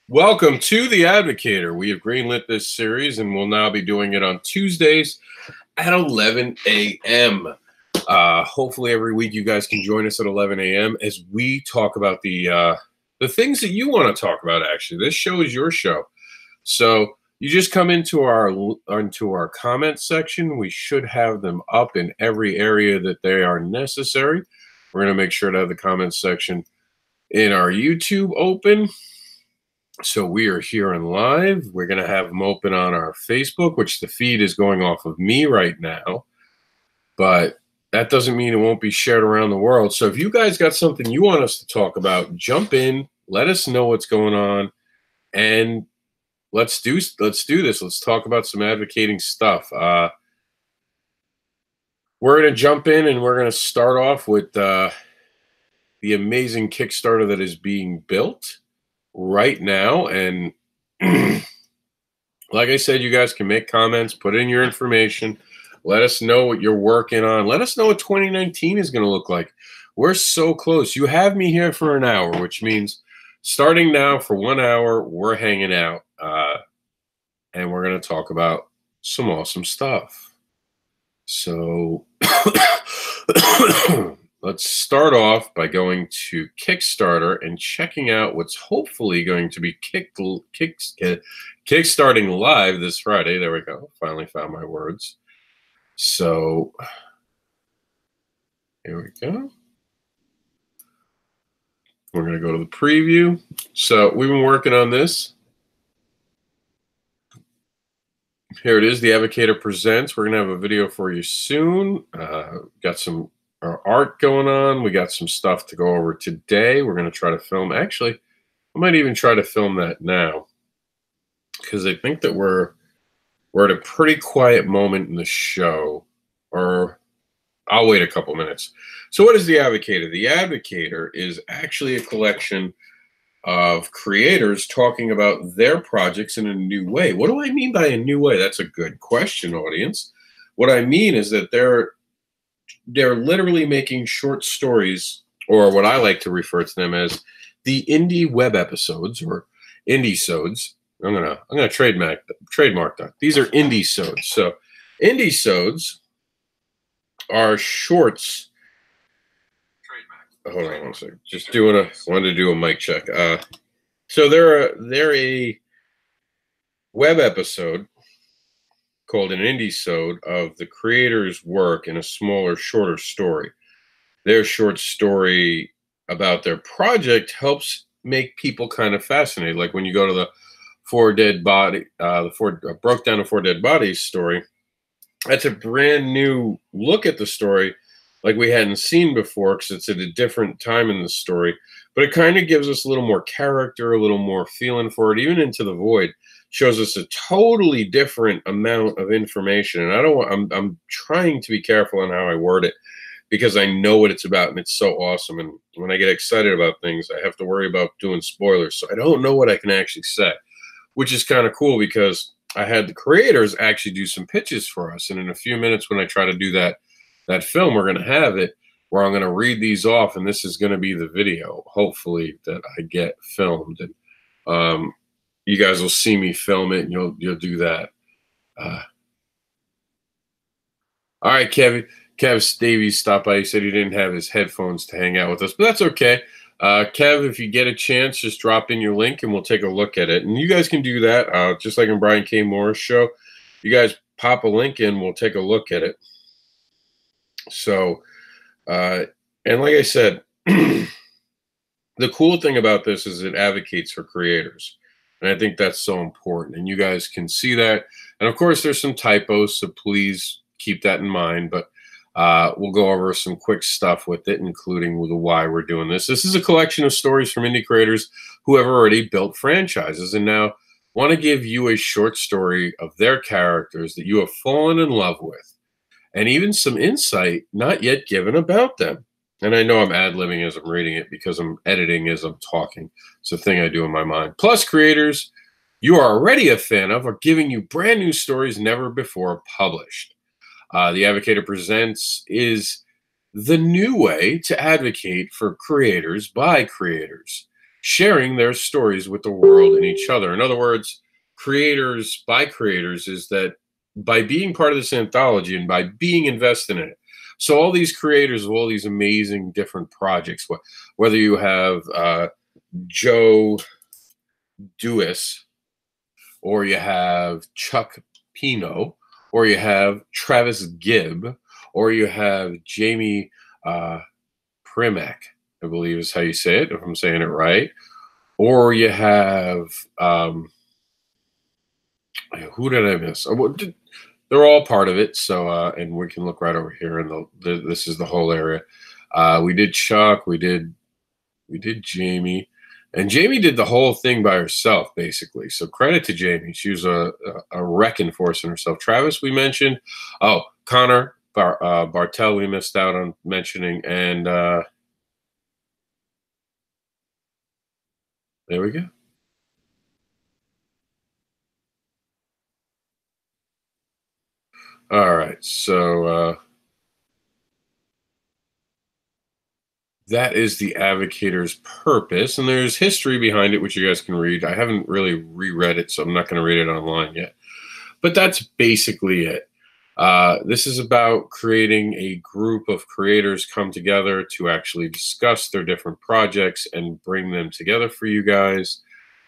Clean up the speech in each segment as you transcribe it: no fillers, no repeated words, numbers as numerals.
Welcome to The Advocator. We have greenlit this series and we'll now be doing it on Tuesdays at 11 a.m. Hopefully every week you guys can join us at 11 a.m. as we talk about the things that you want to talk about, actually. This show is your show. So you just come into our comment section. We should have them up in every area that they are necessary. We're going to make sure to have the comment section in our YouTube open. So we are here and live. We're going to have them open on our Facebook, which the feed is going off of me right now. But that doesn't mean it won't be shared around the world. So if you guys got something you want us to talk about, jump in, let us know what's going on, and let's do this. Let's talk about some advocating stuff. We're going to jump in and we're going to start off with the amazing Kickstarter that is being built right now. And like I said, you guys can make comments, put in your information, let us know what you're working on, let us know what 2019 is going to look like. We're so close. You have me here for an hour, which means starting now for 1 hour, we're hanging out, and we're going to talk about some awesome stuff. So let's start off by going to Kickstarter and checking out what's hopefully going to be kickstarting live this Friday. There we go. Finally found my words. So here we go. We're going to go to the preview. So we've been working on this. Here it is. The Advocator Presents. We're going to have a video for you soon. Got some art going on. We got some stuff to go over today. We're going to try to film. Actually, I might even try to film that now because I think that we're at a pretty quiet moment in the show. Or I'll wait a couple minutes. So what is The Advocator? The Advocator is actually a collection of creators talking about their projects in a new way. What do I mean by a new way? That's a good question, audience. What I mean is that they're literally making short stories, or what I like to refer to them as the indie web episodes or indie-sodes. I'm gonna trademark that. These are indie-sodes. So indie-sodes are shorts. Hold on one second. Just wanted to do a mic check. So they're a web episode called an indie-sode of the creator's work in a smaller, shorter story. Their short story about their project helps make people kind of fascinated. Like when you go to the broke down to 4 dead bodies story, that's a brand new look at the story like we hadn't seen before because it's at a different time in the story. But it kind of gives us a little more character, a little more feeling for it. Even Into the Void shows us a totally different amount of information. And I'm trying to be careful on how I word it because I know what it's about and it's so awesome. And when I get excited about things, I have to worry about doing spoilers. So I don't know what I can actually say, which is kind of cool because I had the creators actually do some pitches for us. And in a few minutes when I try to do that film, we're going to have it where I'm going to read these off, and this is going to be the video, hopefully, that I get filmed. And you guys will see me film it, and you'll do that. All right, Kev Davies stopped by. He said he didn't have his headphones to hang out with us, but that's okay. Kev, if you get a chance, just drop in your link, and we'll take a look at it. And you guys can do that, just like in Brian K. Moore's show. You guys pop a link in, we'll take a look at it. So, and like I said, the cool thing about this is it advocates for creators. And I think that's so important. And you guys can see that. And of course, there's some typos, so please keep that in mind. But we'll go over some quick stuff with it, including the why we're doing this. This is a collection of stories from indie creators who have already built franchises and now want to give you a short story of their characters that you have fallen in love with, and even some insight not yet given about them. And I know I'm ad-libbing as I'm reading it because I'm editing as I'm talking. It's a thing I do in my mind. Plus, creators you are already a fan of are giving you brand new stories never before published. The Advocator Presents is the new way to advocate for creators by creators. sharing their stories with the world and each other. In other words, creators by creators is that by being part of this anthology and by being invested in it. So all these creators of all these amazing different projects, whether you have Joe Dewis, or you have Chuck Pino, or you have Travis Gibb, or you have Jamie Primack, I believe is how you say it, if I'm saying it right. Or you have, who did I miss? They're all part of it. So, and we can look right over here, and this is the whole area. We did Chuck, we did Jamie, and Jamie did the whole thing by herself, basically. So credit to Jamie. She was a wrecking force in herself. Travis, we mentioned. Oh, Connor Bartel, we missed out on mentioning, and there we go. All right, so that is the Advocator's purpose, and there's history behind it, which you guys can read. I haven't really reread it, so I'm not going to read it online yet. But that's basically it. This is about creating a group of creators come together to actually discuss their different projects and bring them together for you guys.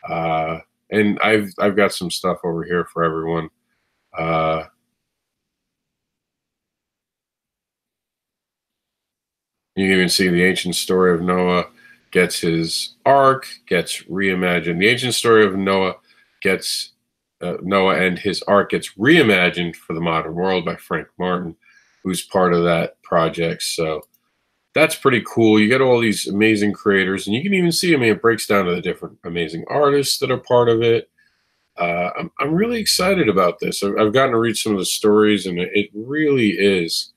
And I've got some stuff over here for everyone. You can even see the ancient story of Noah gets his ark, gets reimagined. The ancient story of Noah gets Noah and his ark gets reimagined for the modern world by Frank Martin, who's part of that project. So that's pretty cool. You get all these amazing creators, and you can even see, I mean, it breaks down to the different amazing artists that are part of it. I'm really excited about this. I've gotten to read some of the stories, and it really is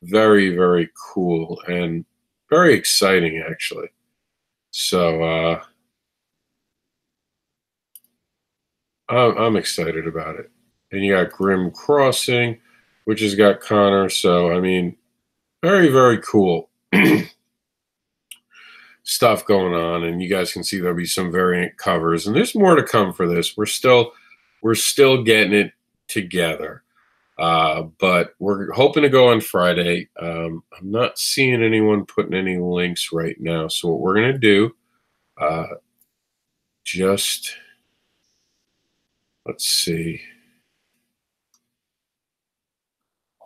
very, very cool and very exciting, actually. So I'm excited about it. And you got Grim Crossing, which has got Connor. So, I mean, very, very cool stuff going on. And you guys can see there'll be some variant covers. And there's more to come for this. We're still getting it together. But we're hoping to go on Friday. I'm not seeing anyone putting any links right now. So what we're going to do, just let's see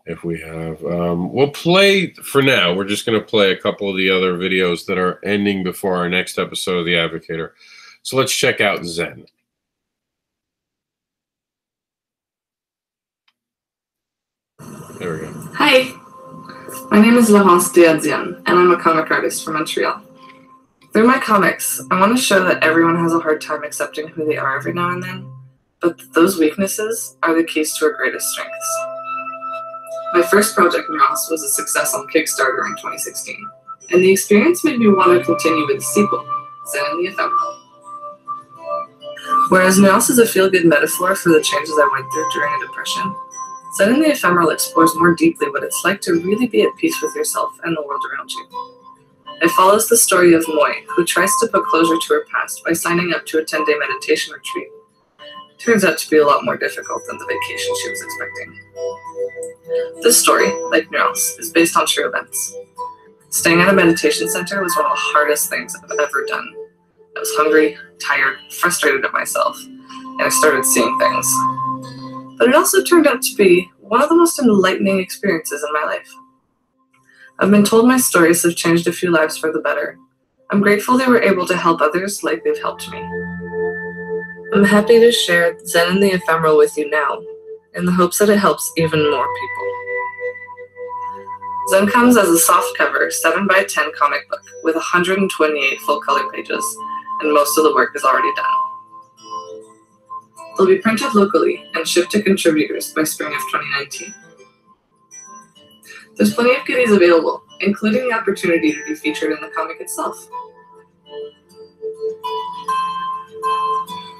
if we have, we'll play for now. We're just going to play a couple of the other videos that are ending before our next episode of The Advocator. So let's check out Zen. There we go. Hi, my name is Laurence Diadzian, and I'm a comic artist from Montreal. Through my comics, I want to show that everyone has a hard time accepting who they are every now and then, but that those weaknesses are the keys to our greatest strengths. My first project, Ross, was a success on Kickstarter in 2016, and the experience made me want to continue with the sequel, Zen and the Ephemeral. Whereas Nuance is a feel-good metaphor for the changes I went through during a depression, Zen and the Ephemeral explores more deeply what it's like to really be at peace with yourself and the world around you. It follows the story of Moy, who tries to put closure to her past by signing up to a 10-day meditation retreat. Turns out to be a lot more difficult than the vacation she was expecting. This story, like Nuance, is based on true events. Staying at a meditation center was one of the hardest things I've ever done. I was hungry, tired, frustrated at myself, and I started seeing things. But it also turned out to be one of the most enlightening experiences in my life. I've been told my stories have changed a few lives for the better. I'm grateful they were able to help others like they've helped me. I'm happy to share Zen and the Ephemeral with you now, in the hopes that it helps even more people. Zen comes as a softcover 7x10 comic book with 128 full-color pages, and most of the work is already done. They'll be printed locally and shipped to contributors by spring of 2019. There's plenty of goodies available, including the opportunity to be featured in the comic itself.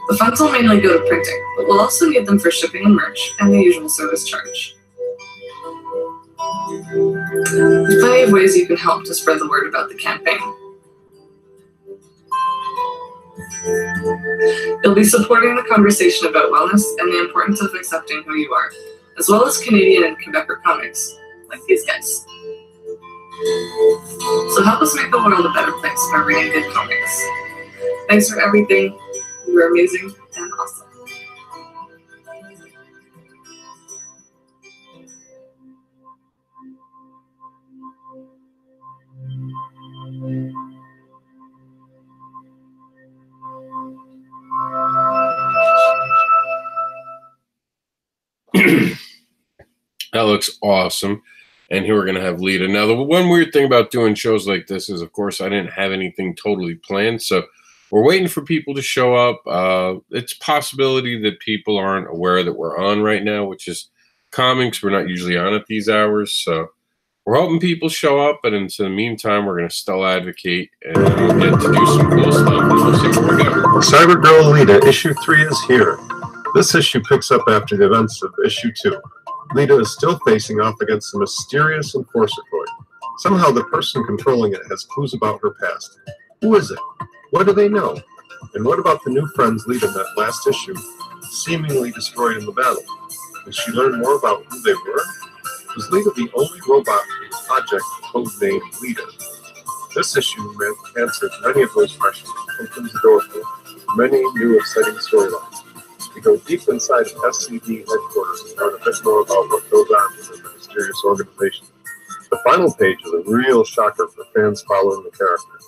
The funds will mainly go to printing, but we'll also need them for shipping and merch and the usual service charge. There's plenty of ways you can help to spread the word about the campaign. You'll be supporting the conversation about wellness and the importance of accepting who you are, as well as Canadian and Quebecer comics, like these guys. So help us make the world a better place by reading good comics. Thanks for everything. You were amazing and awesome. That looks awesome. And here we're going to have Lita. Now, the one weird thing about doing shows like this is, of course, I didn't have anything totally planned. So we're waiting for people to show up. It's a possibility that people aren't aware that we're on right now, which is common because we're not usually on at these hours. So we're hoping people show up. But in the meantime, we're going to still advocate and we'll get to do some cool stuff. And we'll see where we go. Cybergirl Lita, issue 3 is here. This issue picks up after the events of issue 2. Lita is still facing off against a mysterious enforcer droid. Somehow the person controlling it has clues about her past. Who is it? What do they know? And what about the new friends Lita met last issue, seemingly destroyed in the battle? Did she learn more about who they were? Was Lita the only robot in the project codenamed Lita? This issue answers many of those questions and opens the door for many new exciting storylines. We go deep inside SCD headquarters and learn a bit more about what goes on within the mysterious organization. The final page is a real shocker for fans following the character.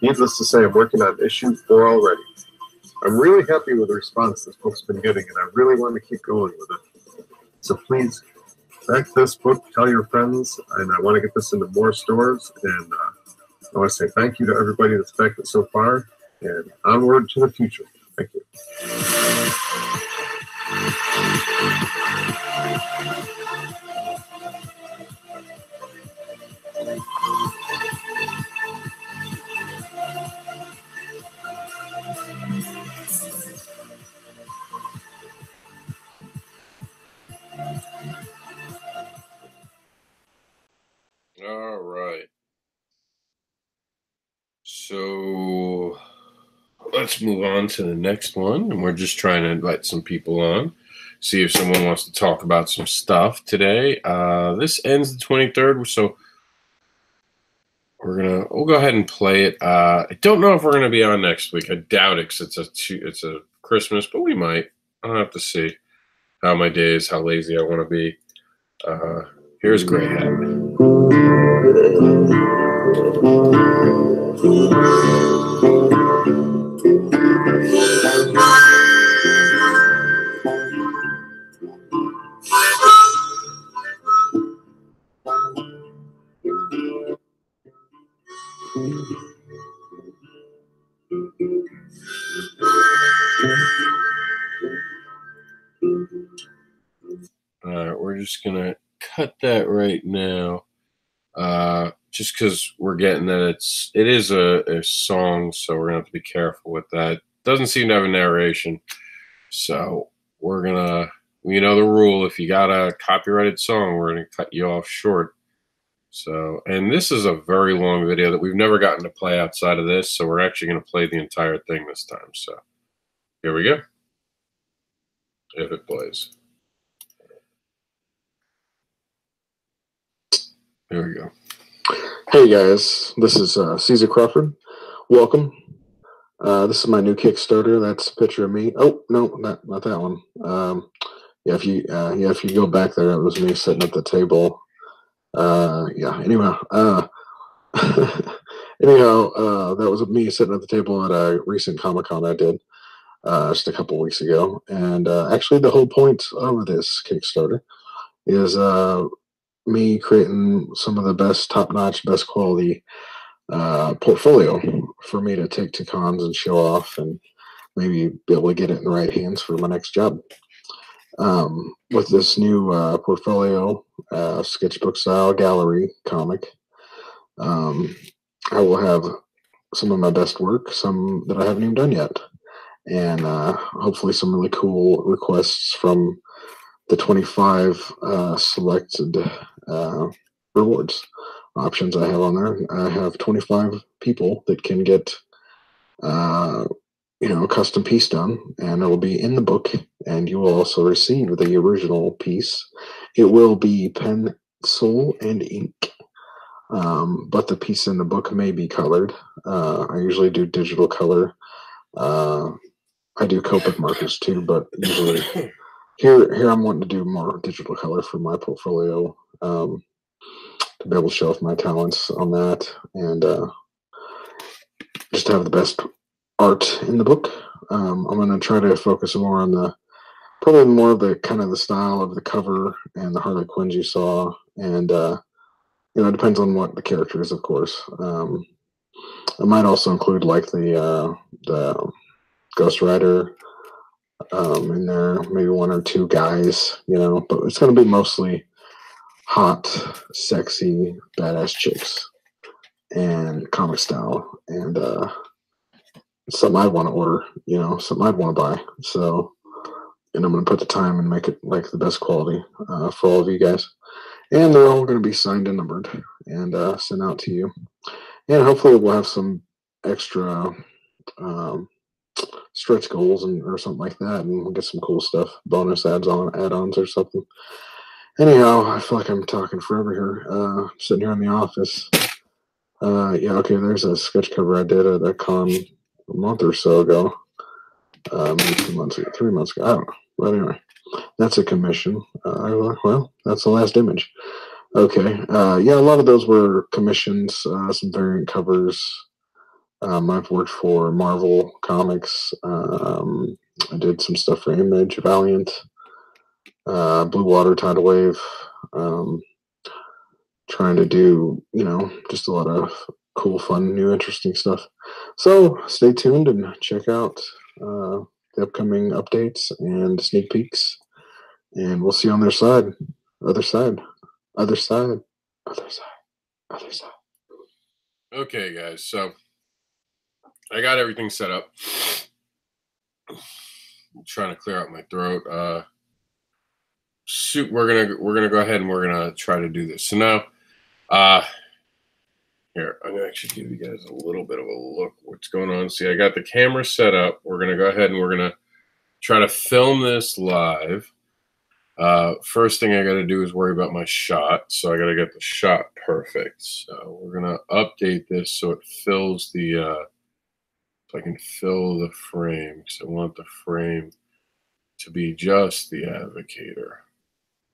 Needless to say, I'm working on issue 4 already. I'm really happy with the response this book's been getting, and I really want to keep going with it. So please, back this book, tell your friends, and I want to get this into more stores, and I want to say thank you to everybody that's backed it so far, and onward to the future. Thank you. All right. So let's move on to the next one. And we're just trying to invite some people on, see if someone wants to talk about some stuff today. This ends the 23rd, so we'll go ahead and play it. I don't know if we're gonna be on next week. I doubt it because it's a Christmas, but we might. I'll have to see how my day is, how lazy I want to be. Here's Grey Hat. All right, we're just gonna cut that right now, just because we're getting that it is a song, so we're gonna have to be careful with that. Doesn't seem to have a narration, so we're gonna, you know the rule. If you got a copyrighted song, we're gonna cut you off short. So, and this is a very long video that we've never gotten to play outside of this, so we're actually gonna play the entire thing this time. So, here we go. If it plays. There we go. Hey guys, this is Caesar Crawford. Welcome. This is my new Kickstarter. That's a picture of me. Oh no, not that one. If you go back there, it was me sitting at the table. Anyway, that was me sitting at the table at a recent Comic-Con I did just a couple weeks ago. And actually, the whole point of this Kickstarter is me creating some of the best, top-notch, best quality portfolio for me to take to cons and show off, and maybe be able to get it in the right hands for my next job. With this new portfolio, sketchbook style gallery comic, I will have some of my best work, some that I haven't even done yet, and hopefully some really cool requests from the 25 selected rewards options I have on there. I have 25 people that can get a custom piece done, and it will be in the book, and you will also receive the original piece. It will be pencil and ink, but the piece in the book may be colored. I usually do digital color. I do Copic markers too, but usually here I'm wanting to do more digital color for my portfolio, to be able to show off my talents on that, and just have the best art in the book. I'm going to try to focus more on probably more of the kind of the style of the cover and the Harley Quinn you saw, and it depends on what the character is, of course. I might also include like the Ghost Rider in there, maybe one or two guys, but it's going to be mostly hot, sexy, badass chicks and comic style, and something I'd want to order, something I'd want to buy. So, and I'm going to put the time and make it like the best quality for all of you guys. And they're all going to be signed and numbered and sent out to you. And hopefully we'll have some extra stretch goals or something like that, and we'll get some cool stuff, bonus add-ons or something. Anyhow, I feel like I'm talking forever here. Sitting here in the office. Yeah, okay, there's a sketch cover I did at a con a month or so ago. Maybe 2 months ago, 3 months ago. I don't know. But anyway, that's a commission. Well, that's the last image. Okay. Yeah, a lot of those were commissions, some variant covers. I've worked for Marvel Comics. I did some stuff for Image, Valiant, Blue Water, Tidal Wave. Trying to do, just a lot of cool, fun, new, interesting stuff. So stay tuned and check out the upcoming updates and sneak peeks. And we'll see you on their side. Other side. Other side. Other side. Other side. Okay, guys. So I got everything set up. I'm trying to clear out my throat. We're gonna go ahead and we're gonna try to do this. So now, here, I'm gonna actually give you guys a little bit of a look what's going on. See, I got the camera set up. We're gonna go ahead and we're gonna try to film this live. First thing I got to do is worry about my shot. So I got to get the shot perfect. So we're going to update this so it fills the, so I can fill the frame. Because I want the frame to be just the Advocator.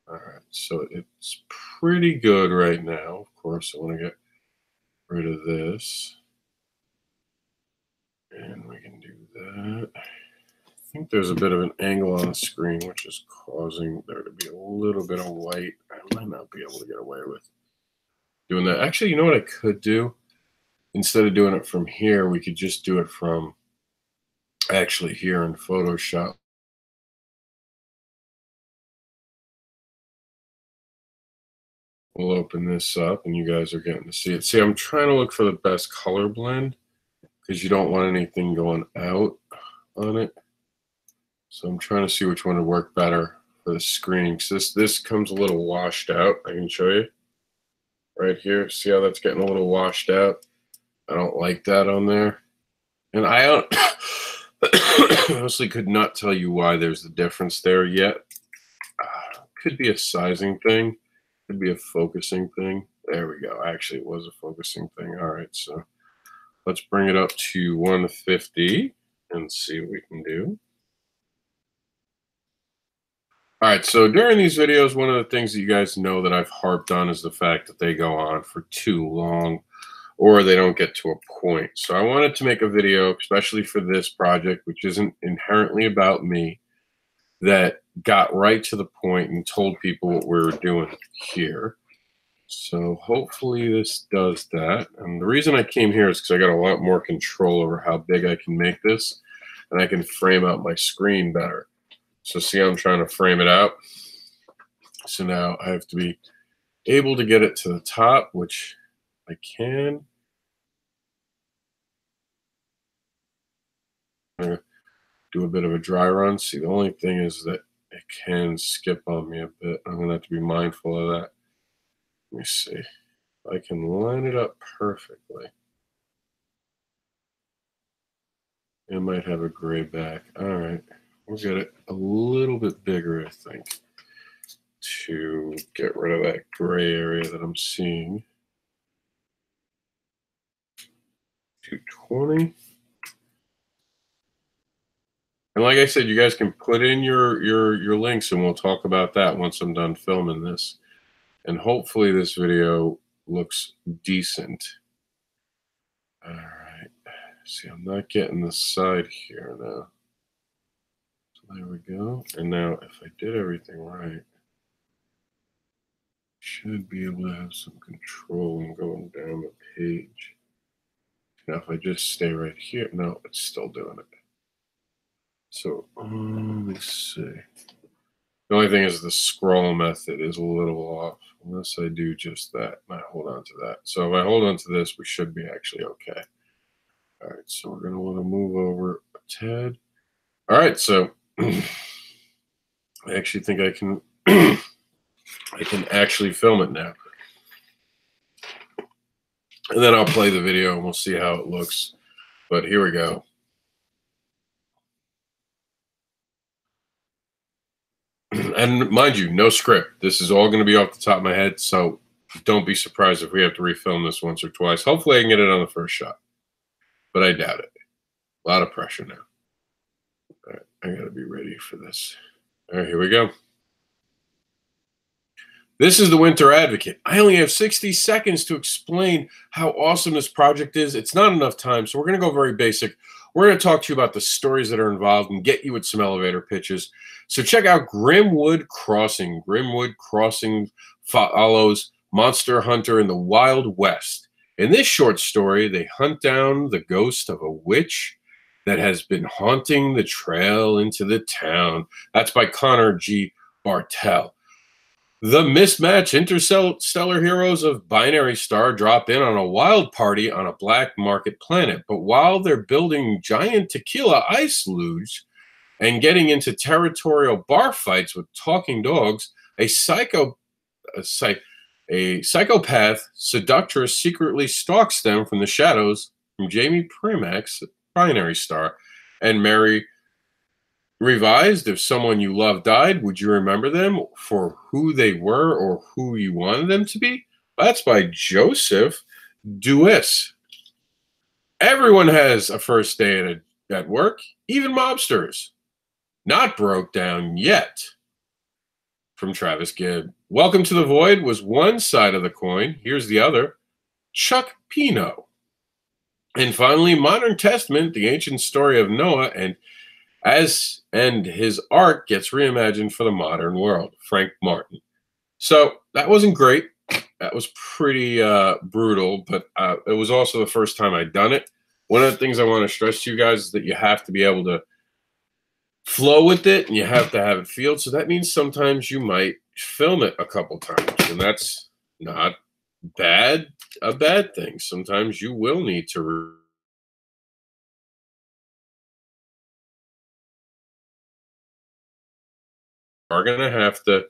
All right. So it's pretty good right now. Of course, I want to get rid of this. And we can do that. I think there's a bit of an angle on the screen, which is causing there to be a little bit of white. I might not be able to get away with doing that. Actually, you know what I could do? Instead of doing it from here, we could just do it from actually here in Photoshop. We'll open this up, and you guys are getting to see it. See, I'm trying to look for the best color blend because you don't want anything going out on it. So I'm trying to see which one would work better for the screen. Because this comes a little washed out. I can show you right here. See how that's getting a little washed out? I don't like that on there. And I honestly could not tell you why there's a difference there yet. Could be a sizing thing. Could be a focusing thing. There we go. Actually, it was a focusing thing. All right, so let's bring it up to 150 and see what we can do. All right, so during these videos, one of the things that you guys know that I've harped on is the fact that they go on for too long or they don't get to a point. So I wanted to make a video, especially for this project, which isn't inherently about me, that got right to the point and told people what we were doing here. So hopefully this does that. And the reason I came here is because I got a lot more control over how big I can make this, and I can frame out my screen better. So see how I'm trying to frame it out? So now I have to be able to get it to the top, which I can. I'm going to do a bit of a dry run. See, the only thing is that it can skip on me a bit. I'm going to have to be mindful of that. Let me see. I can line it up perfectly. It might have a gray back. All right. We'll get it a little bit bigger, I think, to get rid of that gray area that I'm seeing. 220. And like I said, you guys can put in your links, and we'll talk about that once I'm done filming this. And hopefully this video looks decent. All right. See, I'm not getting the side here now. So there we go. And now if I did everything right, should be able to have some control in going down the page. Now if I just stay right here, no, it's still doing it. So let me see. The only thing is the scroll method is a little off, unless I do just that and I hold on to that. So if I hold on to this, we should be actually okay. All right, so we're going to want to move over a tad. All right, so I actually think I can I can actually film it now. And then I'll play the video and we'll see how it looks. But here we go. And mind you, no script. This is all going to be off the top of my head, so don't be surprised if we have to refilm this once or twice. Hopefully I can get it on the first shot, but I doubt it. A lot of pressure now. All right, I got to be ready for this. All right, here we go. This is the Winter Advocate. I only have 60 seconds to explain how awesome this project is. It's not enough time, so we're going to go very basic. We're going to talk to you about the stories that are involved and get you with some elevator pitches. So check out Grimwood Crossing. Grimwood Crossing follows Monster Hunter in the Wild West. In this short story, they hunt down the ghost of a witch that has been haunting the trail into the town. That's by Connor G. Bartel. The mismatched interstellar heroes of Binary Star drop in on a wild party on a black market planet. But while they're building giant tequila ice luges and getting into territorial bar fights with talking dogs, a psychopath seductress secretly stalks them from the shadows from Jamie Primack's Binary Star. And Mary revised, if someone you love died, would you remember them for who they were or who you wanted them to be? That's by Joseph Duis. Everyone has a first day at work, even mobsters. Not broke down yet. From Travis Gibb. Welcome to the Void was one side of the coin. Here's the other. Chuck Pino. And finally, Modern Testament, the ancient story of Noah, and his art gets reimagined for the modern world. Frank Martin. So that wasn't great. That was pretty brutal, but it was also the first time I'd done it. One of the things I want to stress to you guys is that you have to be able to flow with it, and you have to have it feel. So that means sometimes you might film it a couple times, and that's not a bad thing. Sometimes you will need to are going to have to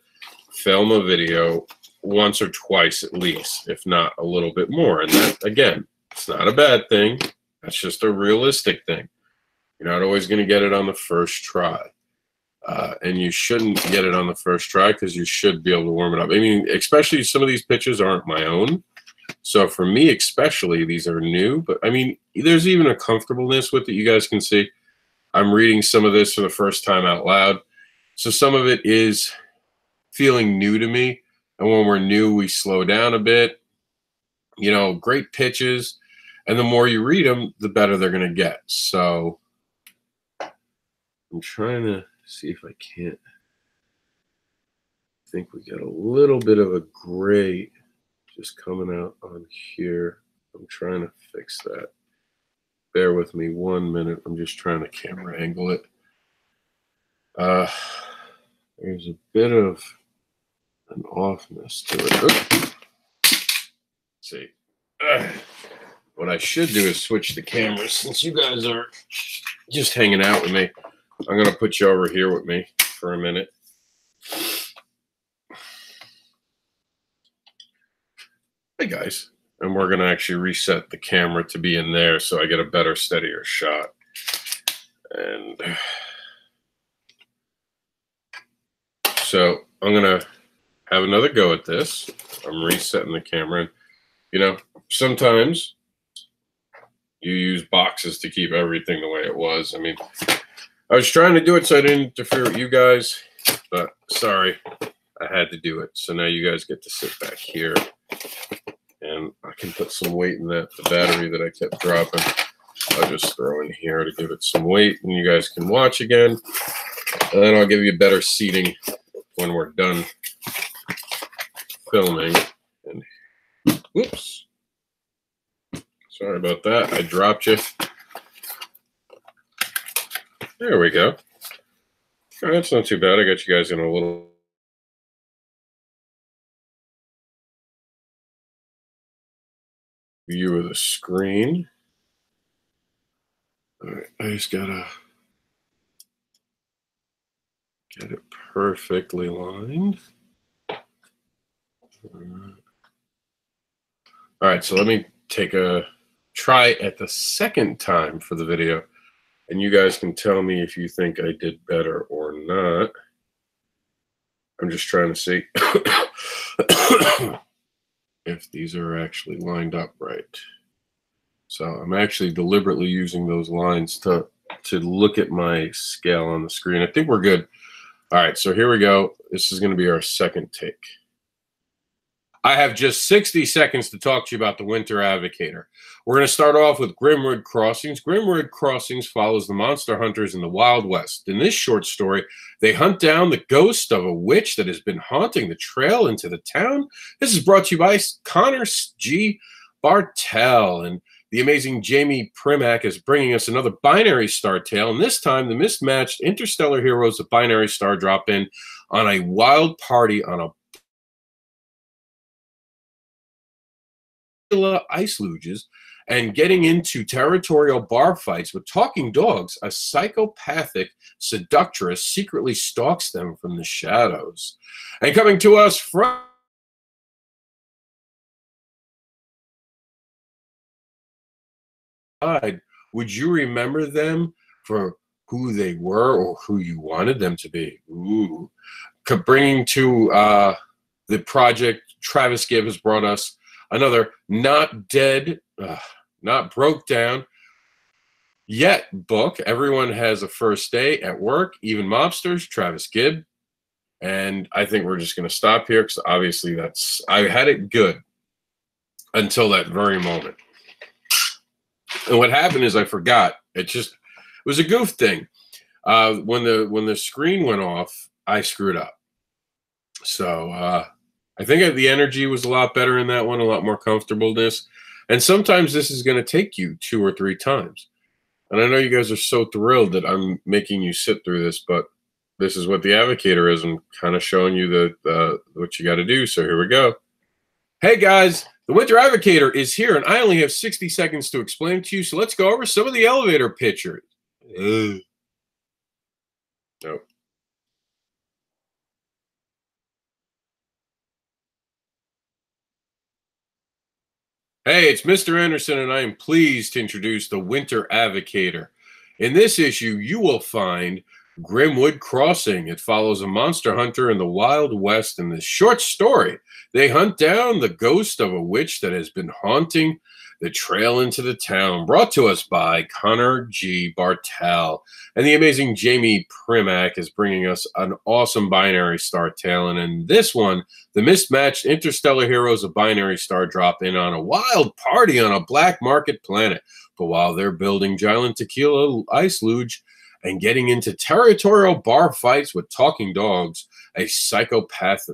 film a video once or twice at least, if not a little bit more. And that, again, it's not a bad thing. That's just a realistic thing. You're not always going to get it on the first try. And you shouldn't get it on the first try because you should be able to warm it up. I mean, especially some of these pictures aren't my own. So for me especially, these are new. But, I mean, there's even a comfortableness with it. You guys can see I'm reading some of this for the first time out loud. So some of it is feeling new to me. And when we're new, we slow down a bit. You know, great pitches. And the more you read them, the better they're going to get. So I'm trying to see if I can't. I think we got a little bit of a gray just coming out on here. I'm trying to fix that. Bear with me 1 minute. I'm just trying to camera angle it. There's a bit of an offness to it. Oops. Let's see. What I should do is switch the cameras. Since you guys are just hanging out with me, I'm going to put you over here with me for a minute. Hey, guys. And we're going to actually reset the camera to be in there so I get a better, steadier shot. And so I'm going to have another go at this. I'm resetting the camera. You know, sometimes you use boxes to keep everything the way it was. I mean, I was trying to do it so I didn't interfere with you guys, but sorry, I had to do it. So now you guys get to sit back here, and I can put some weight in the battery that I kept dropping. I'll just throw in here to give it some weight, and you guys can watch again. And then I'll give you better seating when we're done filming. And whoops. Sorry about that. I dropped you. There we go. All right, that's not too bad. I got you guys in a little view of the screen. All right, I just gotta get it perfectly lined. All right, so let me take a try at the second time for the video, and you guys can tell me if you think I did better or not. I'm just trying to see if these are actually lined up right. So I'm actually deliberately using those lines to look at my scale on the screen. I think we're good. All right, so here we go. This is going to be our second take. I have just 60 seconds to talk to you about the Winter Advocator. We're going to start off with Grimwood Crossings. Grimwood Crossings follows the monster hunters in the Wild West. In this short story, they hunt down the ghost of a witch that has been haunting the trail into the town. This is brought to you by Connor G. Bartel, and the amazing Jamie Primack is bringing us another Binary Star tale, and this time the mismatched interstellar heroes of Binary Star drop in on a wild party on a ice luges and getting into territorial bar fights with talking dogs. A psychopathic seductress secretly stalks them from the shadows. And coming to us from would you remember them for who they were or who you wanted them to be? Ooh. Bringing to the project, Travis Gibb has brought us another not dead, not broke down yet book. Everyone has a first day at work, even mobsters, Travis Gibb. And I think we're just going to stop here because obviously I had it good until that very moment. And what happened is I forgot. It was a goof thing. When the screen went off, I screwed up. So I think the energy was a lot better in that one, a lot more comfortableness. And sometimes this is going to take you 2 or 3 times. And I know you guys are so thrilled that I'm making you sit through this, but this is what the Advocator is. I'm kind of showing you what you got to do. So here we go. Hey guys, the Winter Advocator is here, and I only have 60 seconds to explain it to you. So let's go over some of the elevator pictures. Nope. Hey, it's Mr. Anderson, and I am pleased to introduce the Winter Advocator. In this issue, you will find Grimwood Crossing. It follows a monster hunter in the Wild West. In this short story, they hunt down the ghost of a witch that has been haunting the trail into the town. Brought to us by Connor G. Bartel. And the amazing Jamie Primack is bringing us an awesome Binary Star tale. And in this one, the mismatched interstellar heroes of Binary Star drop in on a wild party on a black market planet. But while they're building giant tequila ice luge and getting into territorial bar fights with talking dogs, a psychopath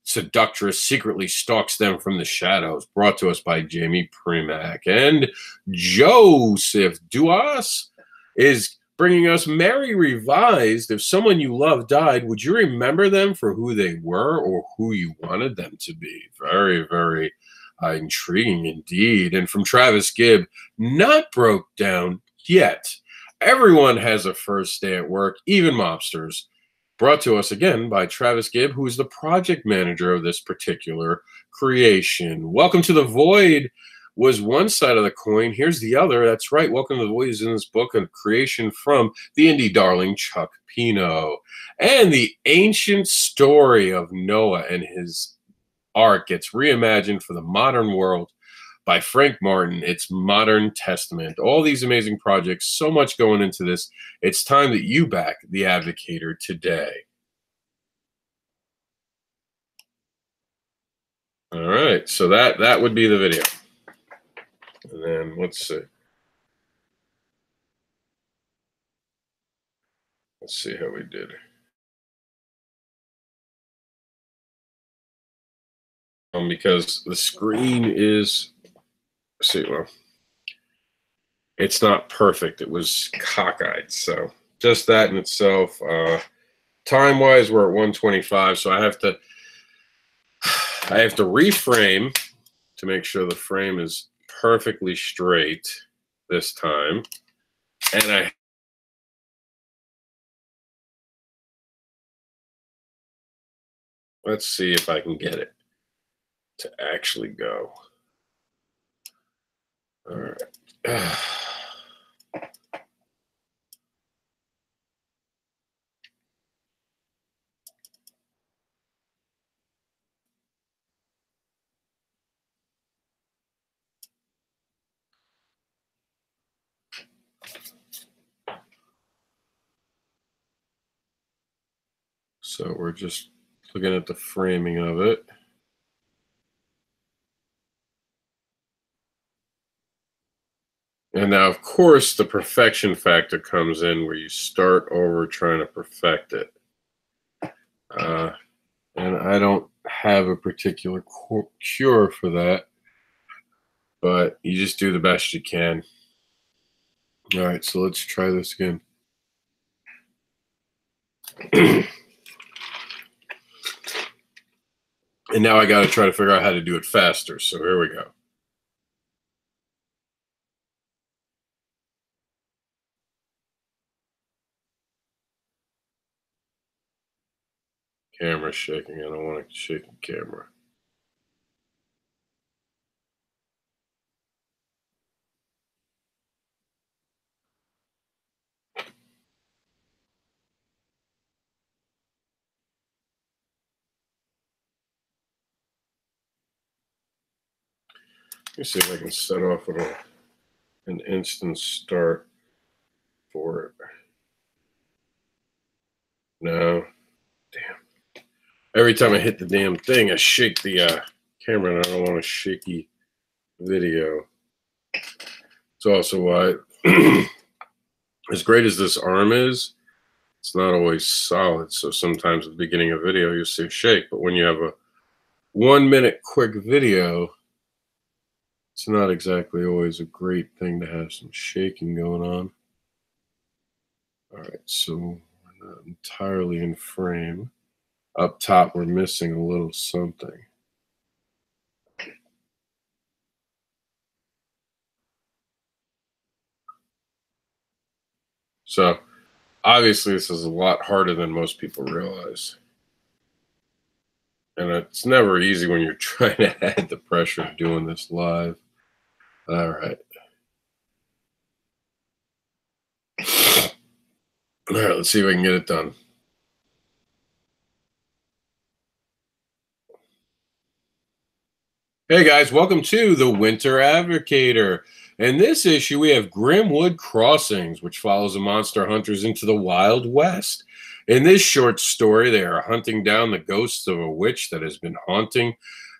seductress secretly stalks them from the shadows. Brought to us by Jamie Primack. And Joseph Duas is bringing us Mary Revised. If someone you love died, would you remember them for who they were or who you wanted them to be? Very, very intriguing indeed. And from Travis Gibb, not broke down yet. Everyone has a first day at work, even mobsters. Brought to us again by Travis Gibb, who is the project manager of this particular creation. Welcome to the Void, was one side of the coin. Here's the other. That's right. Welcome to the Voices in this book, a creation from the indie darling Chuck Pino. And the ancient story of Noah and his ark gets reimagined for the modern world by Frank Martin. It's Modern Testament. All these amazing projects, so much going into this. It's time that you back the Advocator today. All right, so that would be the video. And then let's see. Let's see how we did. Because the screen is, see, well, it's not perfect. It was cockeyed. So just that in itself. Time-wise, we're at 125. So I have to reframe to make sure the frame is perfectly straight this time. And let's see if I can get it to actually go. All right. So we're just looking at the framing of it. And now, of course, the perfection factor comes in where you start over trying to perfect it. And I don't have a particular cure for that, but you just do the best you can. All right, so let's try this again. And now I got to try to figure out how to do it faster. So here we go. Camera's shaking. I don't want to shake the camera. Let me see if I can set off with an instant start for it. No. Damn. Every time I hit the damn thing, I shake the camera, and I don't want a shaky video. It's also why, as great as this arm is, it's not always solid. So sometimes at the beginning of a video, you'll see a shake. But when you have a 1 minute quick video, it's not exactly always a great thing to have some shaking going on. All right, so we're not entirely in frame. Up top, we're missing a little something. So obviously this is a lot harder than most people realize. And it's never easy when you're trying to add the pressure of doing this live. All right. All right, let's see if I can get it done. Hey guys, welcome to the Winter Advocator. In this issue, we have Grimwood Crossings, which follows the monster hunters into the Wild West. In this short story, they are hunting down the ghosts of a witch that has been haunting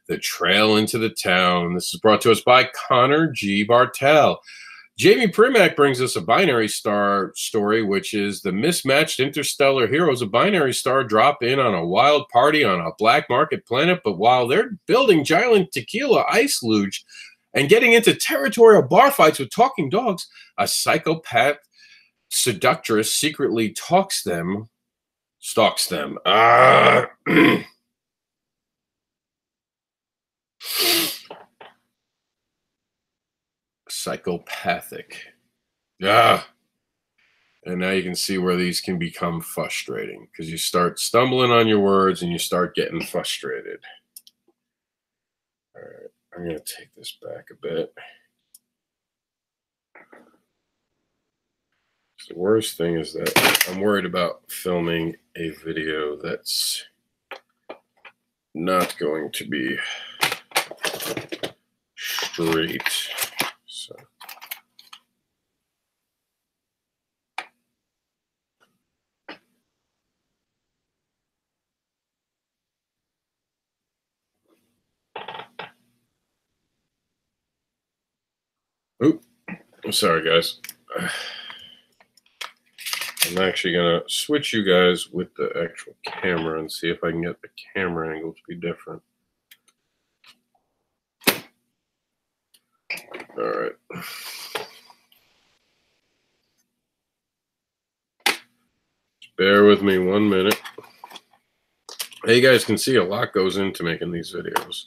the trail into the town. This is brought to us by Connor G. Bartel. Jamie Primack brings us a binary star story, which is the mismatched interstellar heroes of binary star drop in on a wild party on a black market planet, but while they're building giant tequila ice luge and getting into territorial bar fights with talking dogs, a psychopath seductress secretly stalks them. Psychopathic. And now you can see where these can become frustrating because you start stumbling on your words and you start getting frustrated. All right. I'm going to take this back a bit. The worst thing is that I'm worried about filming a video that's not going to be straight. So oop, I'm sorry guys. I'm actually going to switch you guys with the actual camera and see if I can get the camera angle to be different. All right. Just bear with me 1 minute. Hey, you guys can see a lot goes into making these videos.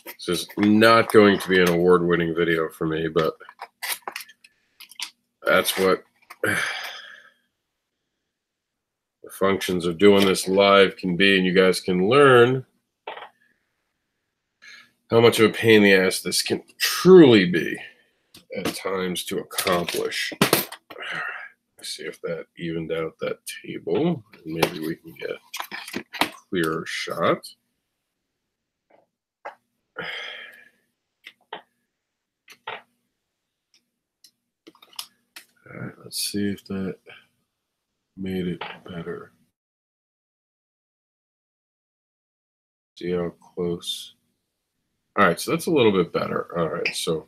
This is not going to be an award-winning video for me, but that's what the functions of doing this live can be, and you guys can learn how much of a pain in the ass this can truly be at times to accomplish. Let's see if that evened out that table, and maybe we can get a clearer shot. All right, let's see if that made it better. See how close. All right, so that's a little bit better. All right, so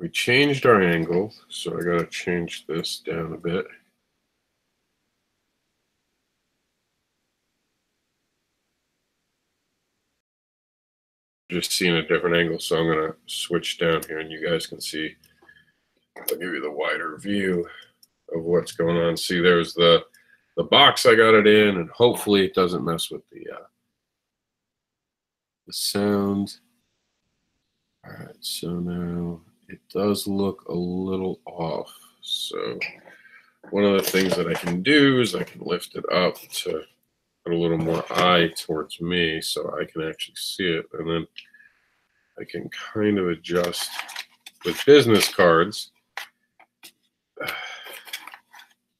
we changed our angle, so I got to change this down a bit. Just seeing a different angle, so I'm going to switch down here, and you guys can see. I'll give you the wider view of what's going on. See, there's the box I got it in, and hopefully it doesn't mess with the sound. All right, so now it does look a little off. So one of the things that I can do is I can lift it up to put a little more eye towards me so I can actually see it, and then I can kind of adjust with business cards.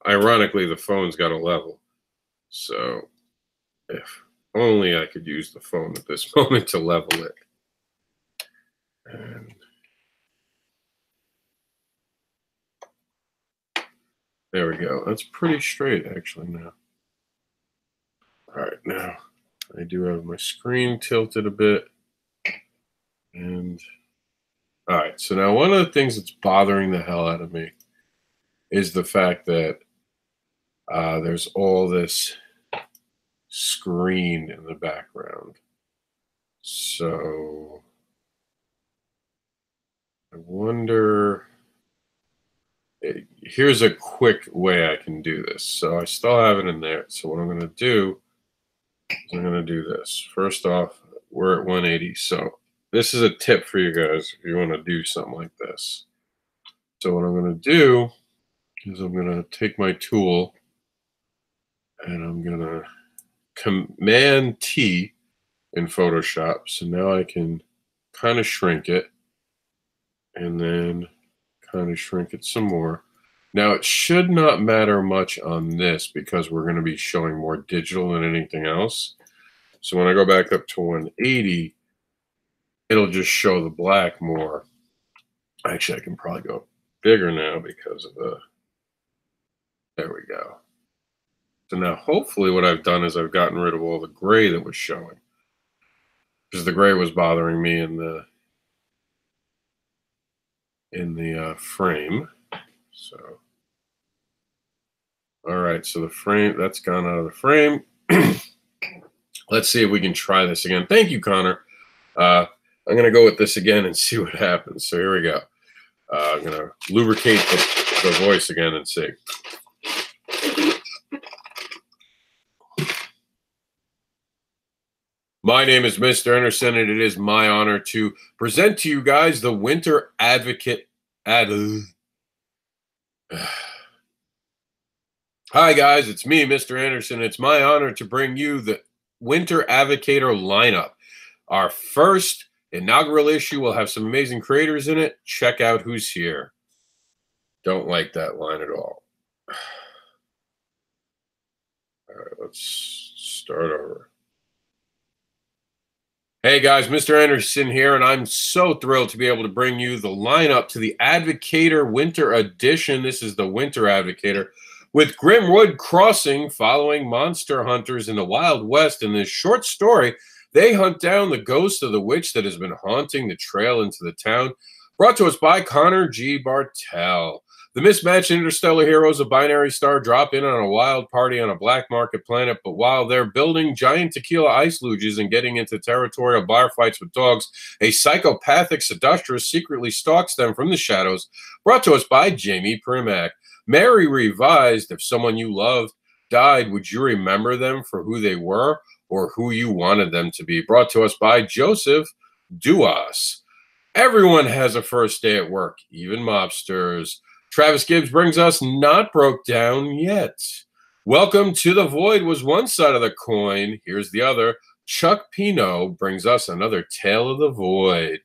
Ironically, the phone's got a level, so if only I could use the phone at this moment to level it. And there we go. That's pretty straight actually now. All right, now I do have my screen tilted a bit. And all right, so now one of the things that's bothering the hell out of me is the fact that there's all this screen in the background. So I wonder, here's a quick way I can do this. So I still have it in there. So what I'm going to do is I'm going to do this. First off, we're at 180. So this is a tip for you guys if you want to do something like this. So what I'm going to do is I'm going to take my tool and I'm going to Command T in Photoshop. So now I can kind of shrink it and then kind of shrink it some more. Now it should not matter much on this because we're going to be showing more digital than anything else. So when I go back up to 180, it'll just show the black more. Actually, I can probably go bigger now because of the, there we go. So now hopefully what I've done is I've gotten rid of all the gray that was showing, because the gray was bothering me in the frame. So, all right, so the frame, that's gone out of the frame. Let's see if we can try this again. Thank you, Connor. I'm going to go with this again and see what happens. So here we go. I'm going to lubricate the voice again and see. My name is Mr. Anderson, and it is my honor to present to you guys the Winter Advocate Hi, guys. It's me, Mr. Anderson. It's my honor to bring you the Winter ADVOCATOR lineup. Our first inaugural issue will have some amazing creators in it. Check out who's here. Don't like that line at all. All right, let's start over. Hey guys, Mr. Anderson here, and I'm so thrilled to be able to bring you the lineup to the ADVOCATOR Winter Edition. This is the Winter ADVOCATOR with Grimwood Crossing following monster hunters in the Wild West. In this short story, they hunt down the ghost of the witch that has been haunting the trail into the town. Brought to us by Connor G. Bartel. The mismatched interstellar heroes of Binary Star drop in on a wild party on a black market planet, but while they're building giant tequila ice luges and getting into territorial bar fights with dogs, a psychopathic seductress secretly stalks them from the shadows. Brought to us by Jamie Primack. Mary Revised. If someone you loved died, would you remember them for who they were or who you wanted them to be? Brought to us by Joseph Duas. Everyone has a first day at work, even mobsters. Travis Gibbs brings us Not Broke Down Yet. Welcome to the Void was one side of the coin. Here's the other. Chuck Pino brings us another Tale of the Void.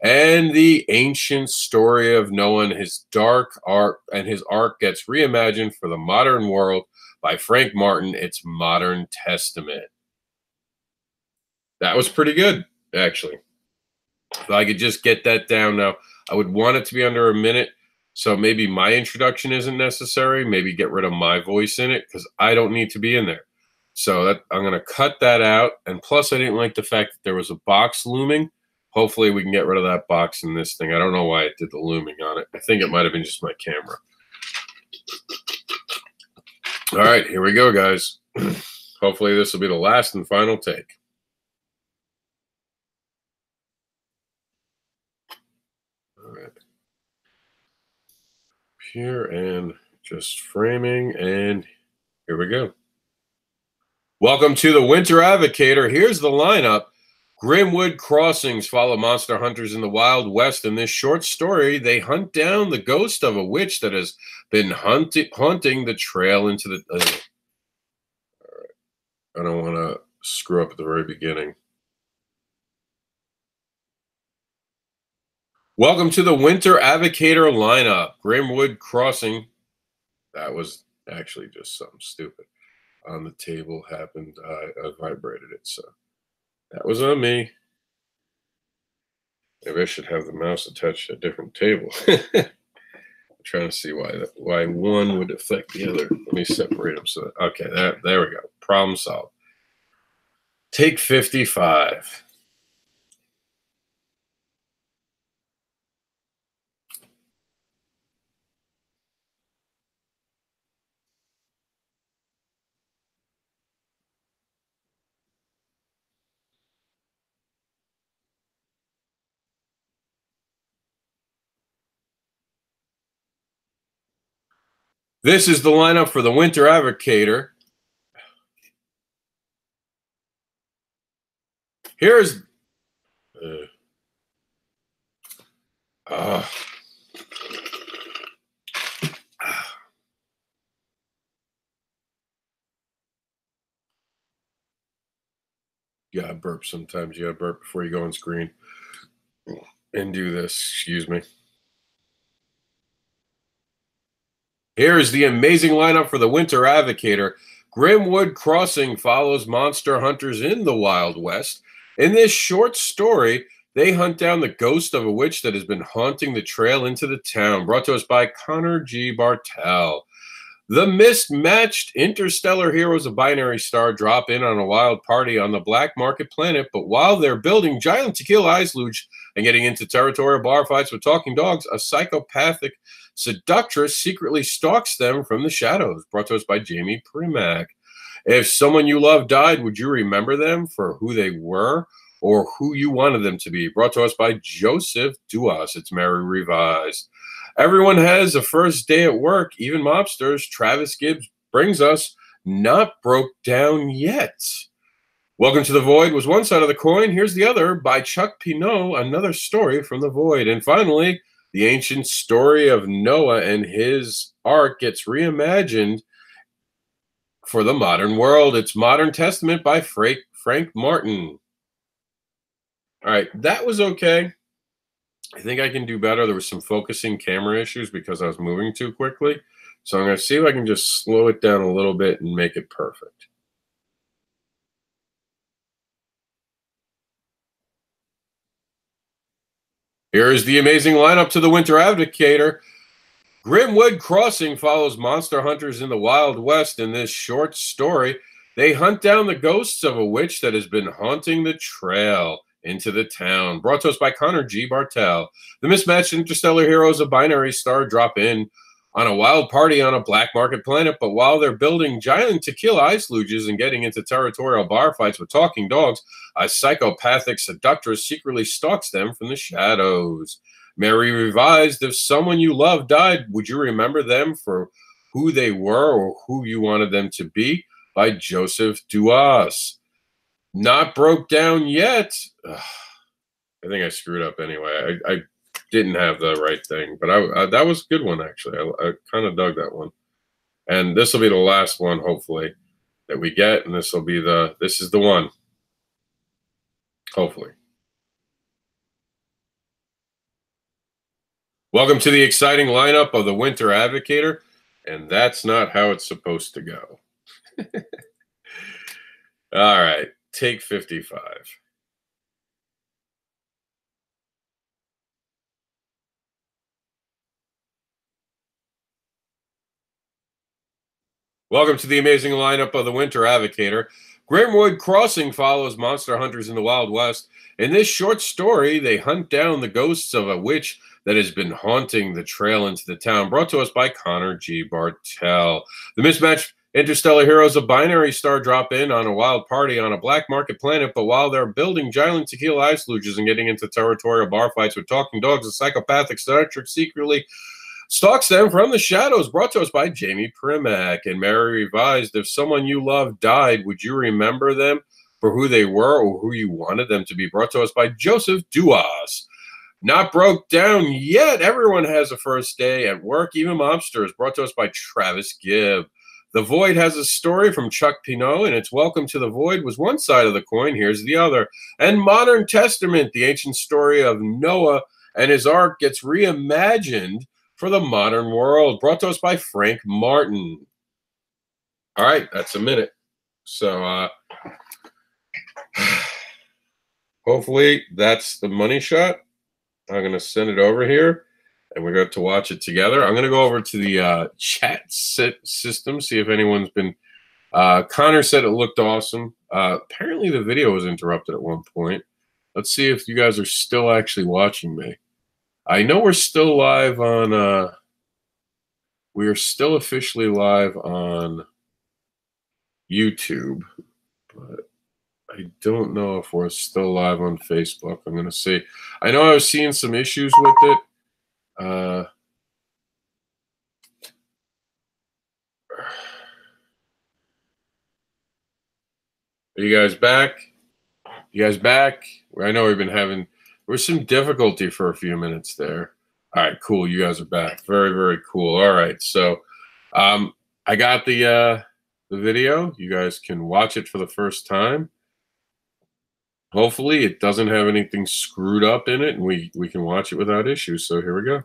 And the ancient story of Noah and his dark art and his ark gets reimagined for the modern world by Frank Martin. It's Modern Testament. That was pretty good, actually. If I could just get that down now, I would want it to be under a minute. So maybe my introduction isn't necessary. Maybe get rid of my voice in it because I don't need to be in there. So that I'm going to cut that out. And plus, I didn't like the fact that there was a box looming. Hopefully, we can get rid of that box in this thing. I don't know why it did the looming on it. I think it might have been just my camera. All right, here we go, guys. Hopefully, this will be the last and final take. All right. Here and just framing, and here we go. Welcome to the Winter ADVOCATOR. Here's the lineup. Grimwood Crossings follow monster hunters in the Wild West. In this short story, they hunt down the ghost of a witch that has been haunting the trail into the... All right. I don't want to screw up at the very beginning. Welcome to the Winter ADVOCATOR lineup. Grimwood Crossing. That was actually just something stupid. On the table happened. I vibrated it, so that was on me. Maybe I should have the mouse attached to a different table. I'm trying to see why one would affect the other. Let me separate them. So okay, there we go. Problem solved. Take 55. This is the lineup for the Winter ADVOCATOR. Here's you gotta burp sometimes. You gotta burp before you go on screen and do this. Excuse me. Here's the amazing lineup for the Winter ADVOCATOR. Grimwood Crossing follows monster hunters in the Wild West. In this short story, they hunt down the ghost of a witch that has been haunting the trail into the town. Brought to us by Connor G. Bartel. The mismatched interstellar heroes of Binary Star drop in on a wild party on the black market planet, but while they're building giant tequila ice luge and getting into territorial bar fights with talking dogs, a psychopathic seductress secretly stalks them from the shadows. Brought to us by Jamie Primack. If someone you love died, would you remember them for who they were or who you wanted them to be? Brought to us by Joseph Duas. It's Mary Revised. Everyone has a first day at work, even mobsters. Travis Gibbs brings us Not Broke Down Yet. Welcome to the Void was one side of the coin. Here's the other by Chuck Pino, another story from the Void. And finally, the ancient story of Noah and his ark gets reimagined for the modern world. It's Modern Testament by Frank Frank Martin. All right, that was okay. I think I can do better. There was some focusing camera issues because I was moving too quickly. So I'm going to see if I can just slow it down a little bit and make it perfect. Here is the amazing lineup to the Winter ADVOCATOR. Grimwood Crossing follows monster hunters in the Wild West. In this short story, they hunt down the ghosts of a witch that has been haunting the trail into the town. Brought to us by Connor G. Bartel. The mismatched interstellar heroes of binary star drop in on a wild party on a black market planet, but while they're building giant tequila ice luges and getting into territorial bar fights with talking dogs, a psychopathic seductress secretly stalks them from the shadows. Mary Revised, if someone you love died, would you remember them for who they were or who you wanted them to be? By Joseph Duas. Not broke down yet. Ugh, I think I screwed up anyway. I didn't have the right thing, but that was a good one, actually. I kind of dug that one. And this will be the last one, hopefully, that we get, and this is the one. Hopefully. Welcome to the exciting lineup of the Winter ADVOCATOR, and that's not how it's supposed to go. All right, take 55. Welcome to the amazing lineup of the Winter ADVOCATOR. Grimwood Crossing follows monster hunters in the Wild West. In this short story, they hunt down the ghosts of a witch that has been haunting the trail into the town. Brought to us by Connor G. Bartel. The mismatched interstellar heroes of binary star drop in on a wild party on a black market planet, but while they're building giant tequila ice luges and getting into territorial bar fights with talking dogs, a psychopathic seductress secretly stalks them from the shadows. Brought to us by Jamie Primack. And Mary Revised, if someone you love died, would you remember them for who they were or who you wanted them to be? Brought to us by Joseph Duas. Not broke down yet. Everyone has a first day at work, even mobsters. Brought to us by Travis Gibb. The Void has a story from Chuck Pinot, and its Welcome to the Void was one side of the coin. Here's the other. And Modern Testament, the ancient story of Noah and his ark, gets reimagined for the modern world. Brought to us by Frank Martin. All right, that's a minute. So hopefully that's the money shot. I'm going to send it over here, and we're going to watch it together. I'm going to go over to the chat system, see if anyone's been Connor said it looked awesome. Apparently the video was interrupted at one point. Let's see if you guys are still actually watching me. I know we're still live on we are still officially live on YouTube, but I don't know if we're still live on Facebook. I'm going to see. I know I was seeing some issues with it. Are you guys back? You guys back? I know we've been having, there was some difficulty for a few minutes there. All right, cool. You guys are back. Very, very cool. All right. So I got the video. You guys can watch it for the first time. Hopefully it doesn't have anything screwed up in it, and we can watch it without issues. So here we go.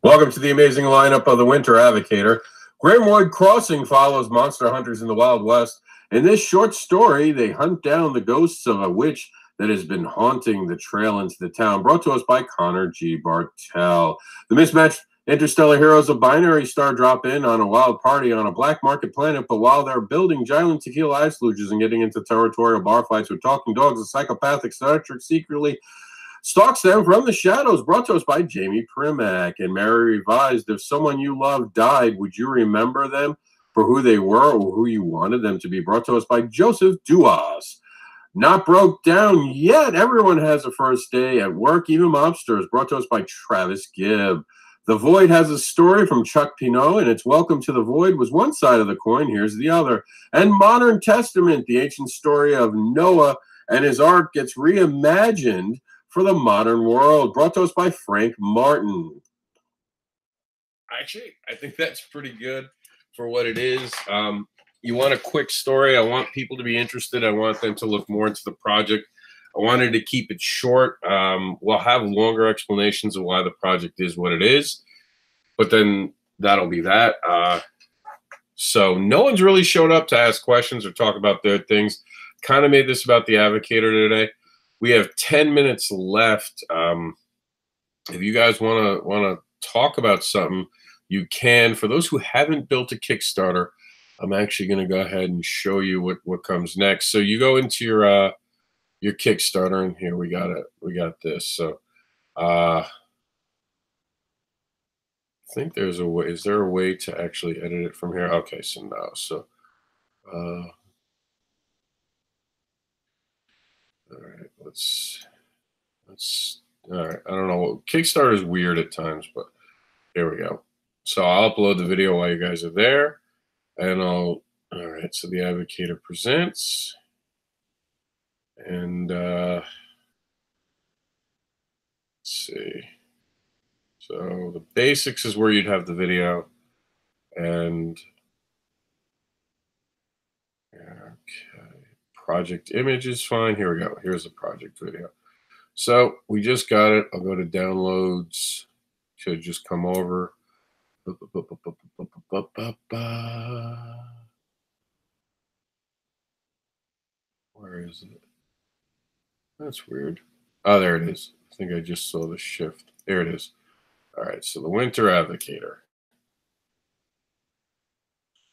Welcome to the amazing lineup of the Winter ADVOCATOR. Grimwood Crossing follows monster hunters in the Wild West. In this short story, they hunt down the ghosts of a witch that has been haunting the trail into the town. Brought to us by Connor G. Bartel. The mismatched interstellar heroes of binary star drop in on a wild party on a black market planet, but while they're building giant tequila ice luges and getting into territorial bar fights with talking dogs, a psychopathic seductress secretly stalks them from the shadows. Brought to us by Jamie Primack. And Mary Revised, if someone you love died, would you remember them for who they were or who you wanted them to be? Brought to us by Joseph Duas. Not broke down yet. Everyone has a first day at work, even mobsters. Brought to us by Travis Gibb. The Void has a story from Chuck Pinot, and its Welcome to the Void was one side of the coin. Here's the other. And Modern Testament, the ancient story of Noah and his ark, gets reimagined for the modern world. Brought to us by Frank Martin. Actually, I think that's pretty good for what it is. You want a quick story. I want people to be interested. I want them to look more into the project. I wanted to keep it short. We'll have longer explanations of why the project is what it is, but then that'll be that. So no one's really showed up to ask questions or talk about their things. Kind of made this about the Advocator today. We have 10 minutes left. If you guys want to talk about something, you can. For those who haven't built a Kickstarter, I'm actually going to go ahead and show you what comes next. So you go into your Kickstarter, and here we got it. We got this. So I think there's a way. Is there a way to actually edit it from here? Okay, so no. So all right, let's all right. I don't know. Kickstarter is weird at times, but here we go. So I'll upload the video while you guys are there, and all right. So the Advocator presents, and let's see. So the basics is where you'd have the video, and okay, project image is fine. Here we go. Here's the project video. So we just got it. I'll go to downloads. Should just come over. Where is it? That's weird. Oh, there it is. I think I just saw the shift. There it is. All right, so the Winter Advocator.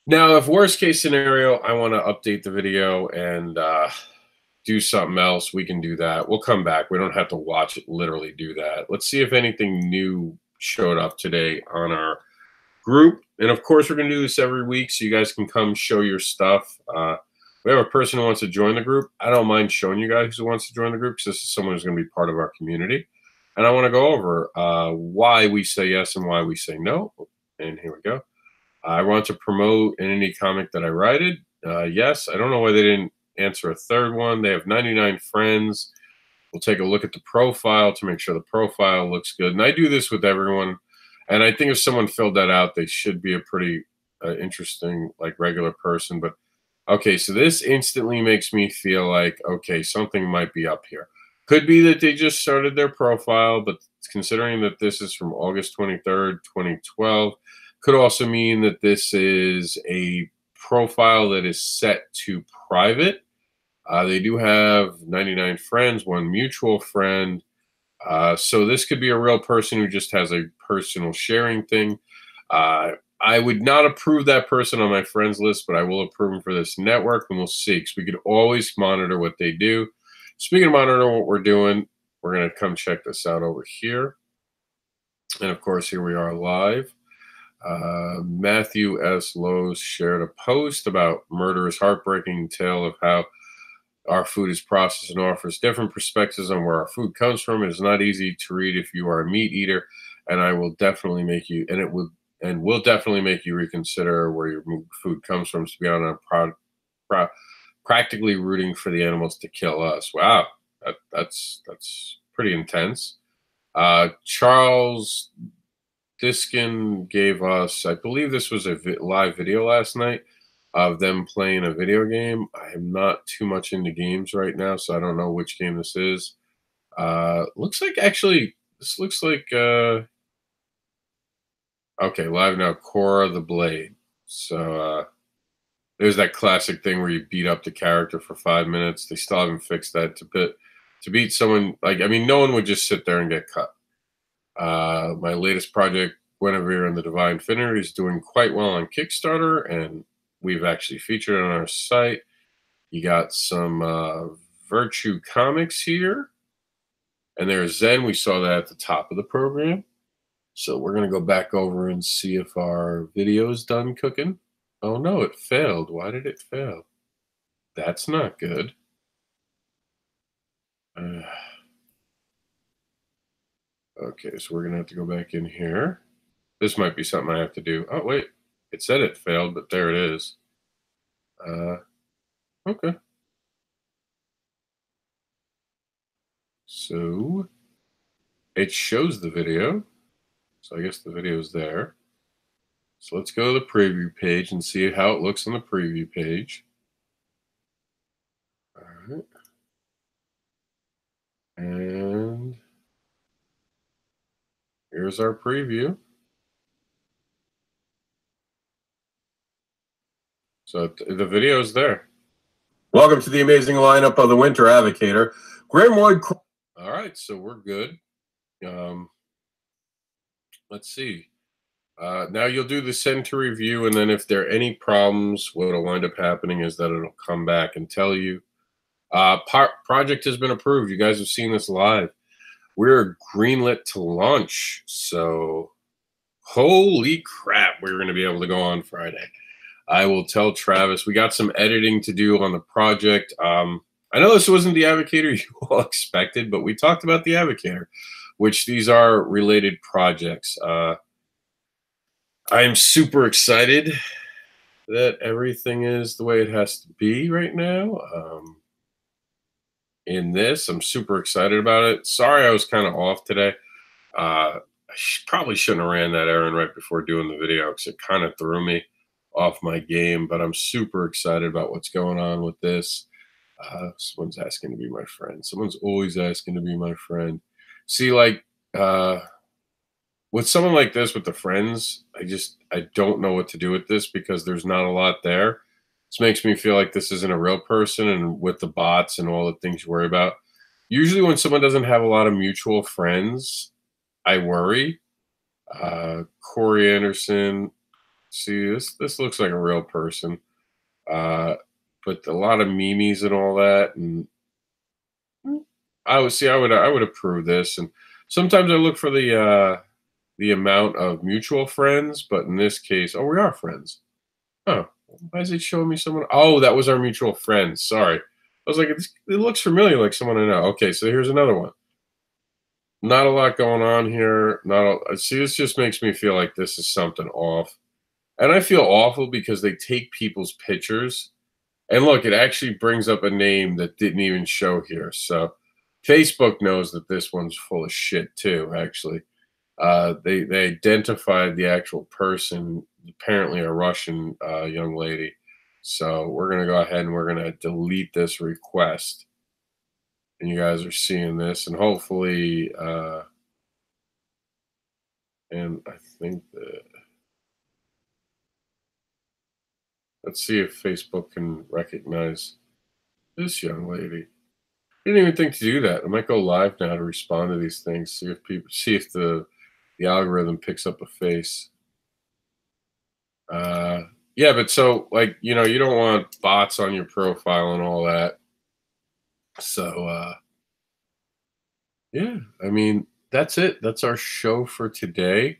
Now, if worst case scenario, I want to update the video and do something else, we can do that. We'll come back. We don't have to watch it literally do that. Let's see if anything new showed up today on our group. And of course, we're going to do this every week, so you guys can come show your stuff. We have a person who wants to join the group. I don't mind showing you guys who wants to join the group, because this is someone who's going to be part of our community. And I want to go over why we say yes and why we say no. And here we go. I want to promote an indie comic that I write. Yes. I don't know why they didn't answer a third one. They have 99 friends. We'll take a look at the profile to make sure the profile looks good. And I do this with everyone. And I think if someone filled that out, they should be a pretty interesting, like, regular person. But okay, so this instantly makes me feel like, okay, something might be up here. Could be that they just started their profile, but considering that this is from August 23rd, 2012, could also mean that this is a profile that is set to private. They do have 99 friends, one mutual friend. So this could be a real person who just has a personal sharing thing. I would not approve that person on my friends list, but I will approve them for this network, and we'll see, because we could always monitor what they do. Speaking of monitoring what we're doing, we're going to come check this out over here. And of course, here we are live. Matthew S. Lowe's shared a post about murderous, heartbreaking tale of how our food is processed and offers different perspectives on where our food comes from. It is not easy to read if you are a meat eater, and I will definitely make you, and will definitely make you reconsider where your food comes from. To be honest, I'm practically rooting for the animals to kill us. Wow, that's pretty intense. Charles Diskin gave us, I believe this was a live video last night of them playing a video game. I am not too much into games right now, so I don't know which game this is. Looks like, actually, this looks like, okay, live now, Cora the Blade. So there's that classic thing where you beat up the character for 5 minutes. They still haven't fixed that. To beat someone, like, I mean, no one would just sit there and get cut. My latest project, Guinevere and the Divine Finner, is doing quite well on Kickstarter, and we've actually featured it on our site. You got some Virtue Comics here, and there's Zen. We saw that at the top of the program. So we're going to go back over and see if our video's done cooking. Oh no, it failed. Why did it fail? That's not good. Okay, so we're going to have to go back in here. This might be something I have to do. Oh, wait. It said it failed, but there it is. Okay. So it shows the video. So I guess the video is there. So let's go to the preview page and see how it looks on the preview page. All right. And here's our preview. So the video is there. Welcome to the amazing lineup of the Winter ADVOCATOR. Grimoire. All right, so we're good. Let's see. Now you'll do the send to review, and then if there are any problems, what'll wind up happening is that it'll come back and tell you. Project has been approved. You guys have seen this live. We're greenlit to launch. So holy crap, we're going to be able to go on Friday. I will tell Travis we got some editing to do on the project. I know this wasn't the ADVOCATOR you all expected, but we talked about the ADVOCATOR, which these are related projects. I am super excited that everything is the way it has to be right now. In this, I'm super excited about it. Sorry I was kind of off today. I probably shouldn't have ran that errand right before doing the video because it kind of threw me off my game, but I'm super excited about what's going on with this. Someone's asking to be my friend. Someone's always asking to be my friend. See, like, with someone like this, with the friends, I don't know what to do with this because there's not a lot there. This makes me feel like this isn't a real person, and with the bots and all the things you worry about. Usually when someone doesn't have a lot of mutual friends, I worry. Corey Anderson, see, this looks like a real person. But a lot of memes and all that, and I would approve this. And sometimes I look for the amount of mutual friends, but in this case, oh, we are friends. Oh, why is it showing me someone? Oh, that was our mutual friend. Sorry, I was like, it looks familiar, like someone I know. Okay, so here's another one. Not a lot going on here. See, this just makes me feel like this is something off, and I feel awful because they take people's pictures. And look, it actually brings up a name that didn't even show here. So Facebook knows that this one's full of shit too, actually. They identified the actual person, apparently a Russian young lady. So we're going to go ahead and we're going to delete this request. And you guys are seeing this. And hopefully, and I think that... Let's see if Facebook can recognize this young lady. I didn't even think to do that. I might go live now to respond to these things, see if the algorithm picks up a face. Yeah, but so, like, you don't want bots on your profile and all that. So yeah, I mean, that's it. That's our show for today.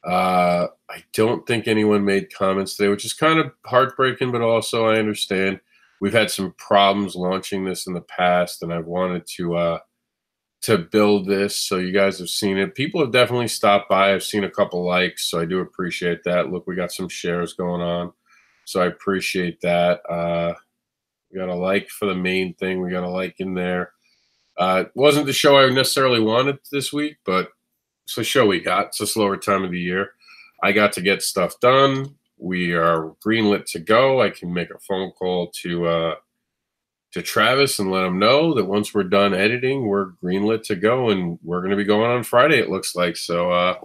I don't think anyone made comments today, which is kind of heartbreaking, but also I understand we've had some problems launching this in the past, and I've wanted to build this so you guys have seen it. People have definitely stopped by. I've seen a couple likes, so I do appreciate that. Look, we got some shares going on, so I appreciate that. We got a like for the main thing. We got a like in there. It wasn't the show I necessarily wanted this week, but it's the show we got. It's a slower time of the year. I got to get stuff done. We are greenlit to go. I can make a phone call to Travis and let him know that once we're done editing, we're greenlit to go, and we're going to be going on Friday, it looks like. So I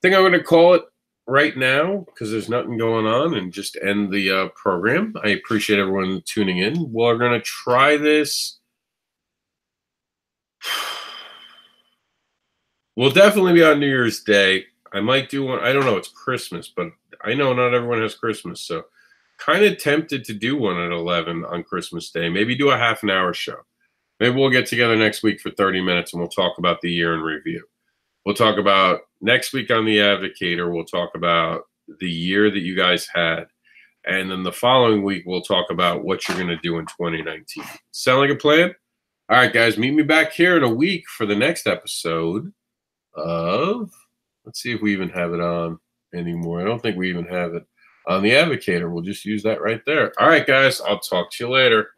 think I'm going to call it right now because there's nothing going on, and just end the program. I appreciate everyone tuning in. We're going to try this. We'll definitely be on New Year's Day. I might do one. I don't know. It's Christmas, but I know not everyone has Christmas. So kind of tempted to do one at 11 on Christmas Day. Maybe do a half an hour show. Maybe we'll get together next week for 30 minutes and we'll talk about the year in review. We'll talk about next week on the ADVOCATOR. We'll talk about the year that you guys had. And then the following week, we'll talk about what you're going to do in 2019. Sound like a plan? All right, guys, meet me back here in a week for the next episode of, let's see if we even have it on anymore. I don't think we even have it on the ADVOCATOR. We'll just use that right there. All right, guys, I'll talk to you later.